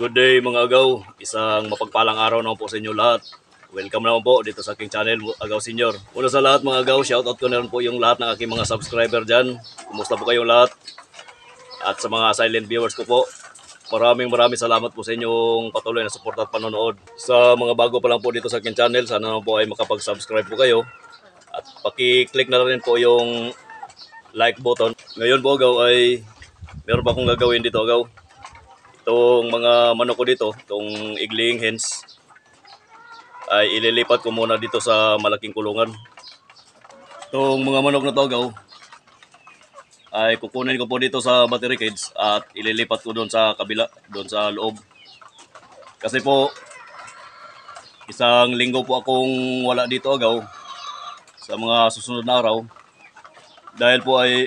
Good day mga agaw, isang mapagpalang araw naman po sa inyo lahat. Welcome naman po dito sa aking channel, Agaw Senior. Una sa lahat mga agaw, shoutout ko na rin po yung lahat ng aking mga subscriber dyan. Kumusta po kayong lahat? At sa mga silent viewers ko po, maraming salamat po sa inyong patuloy na support at panonood. Sa mga bago pa lang po dito sa aking channel, sana naman po ay makapag-subscribe po kayo. At paki-click na rin po yung like button. Ngayon po agaw ay meron pa akong gagawin dito agaw. Itong mga manok ko dito, itong igling hens, ay ililipat ko muna dito sa malaking kulungan. Itong mga manok na to agaw, ay kukunin ko po dito sa battery cage at ililipat ko doon sa kabila, doon sa loob. Kasi po, isang linggo po akong wala dito agaw sa mga susunod na araw. Dahil po ay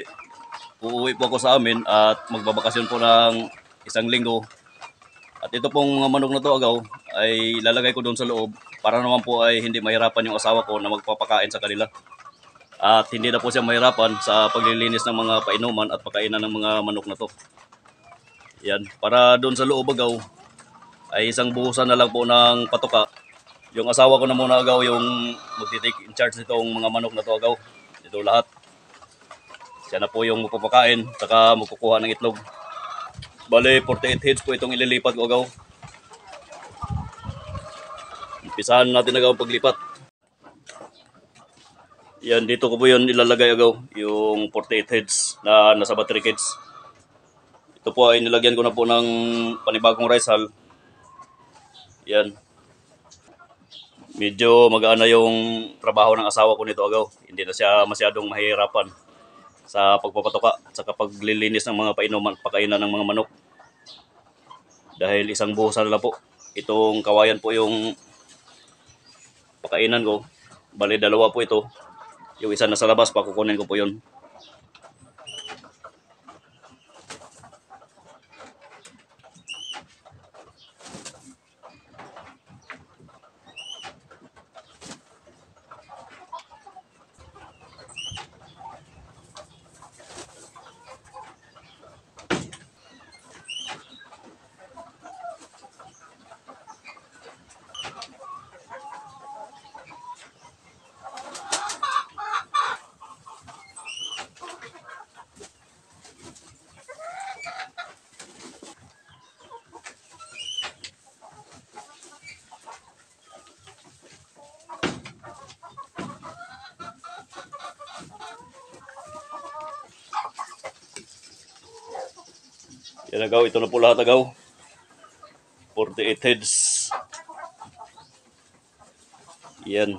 uuwi po ako sa amin at magbabakasyon po ng isang linggo. At ito pong manok na to agaw ay lalagay ko doon sa loob para naman po ay hindi mahirapan yung asawa ko na magpapakain sa kanila. At hindi na po siya mahirapan sa paglilinis ng mga painuman at pakainan ng mga manok na to. Yan, para doon sa loob agaw ay isang buhusan na lang po ng patoka. Yung asawa ko na muna agaw yung magtitake in charge nitong mga manok na to agaw. Ito lahat. Siya na po yung magpapakain saka magkukuha ng itlog. Bale, 48 heads po itong ililipat ko agaw. Umpisahan natin agaw paglipat. Yan, dito ko po yun ilalagay agaw, yung 48 heads na nasa battery cage. Ito po ay nilagyan ko na po ng panibagong rice hull. Yan. Medyo mag-aana yung trabaho ng asawa ko nito agaw. Hindi na siya masyadong mahihirapan sa pagpapatoka at sa paglilinis ng mga painuman at pakainan ng mga manok. Dahil isang buhusan lang po. Itong kawayan po yung pakainan ko. Bali, dalawa po ito. Yung isa nasa labas, pakukunin ko po yun. Yan agaw, ito na po lahat agaw. 48 heads. Yan.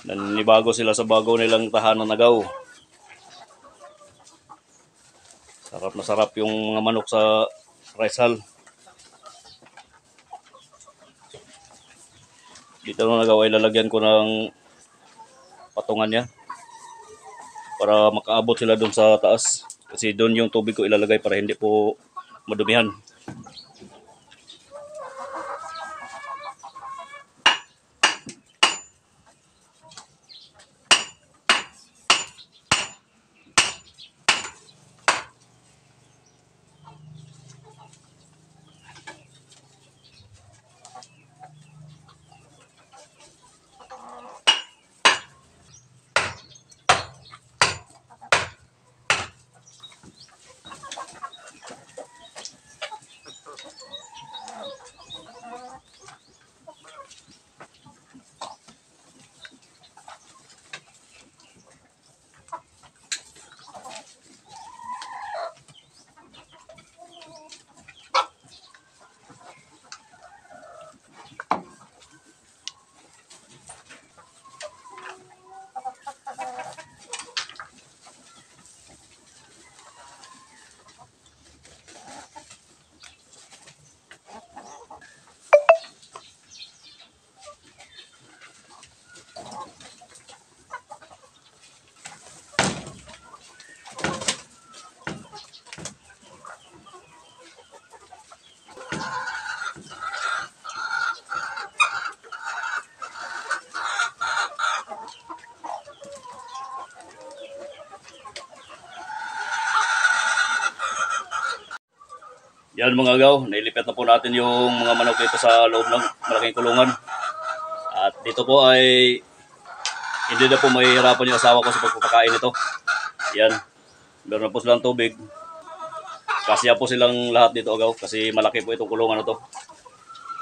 Nanibago sila sa bago nilang tahanan agaw. Sarap na sarap yung mga manok sa rice hull. Dito na agaw ay lalagyan ko ng patungan niya para makaabot sila doon sa taas. Kasi doon yung tubig ko ilalagay para hindi po madumihan. Yan mga agaw, nailipit na po natin yung mga manok dito sa loob ng malaking kulungan. At dito po ay hindi na po mahihirapan yung asawa ko sa pagpapakain nito. Yan, meron na po silang tubig. Kasya po silang lahat dito agaw kasi malaki po itong kulungan na to.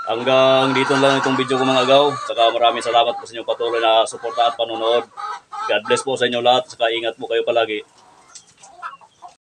Hanggang dito lang itong video ko mga agaw. Saka maraming salamat po sa inyong patuloy na suporta at panonood. God bless po sa inyo lahat. Saka ingat po kayo palagi.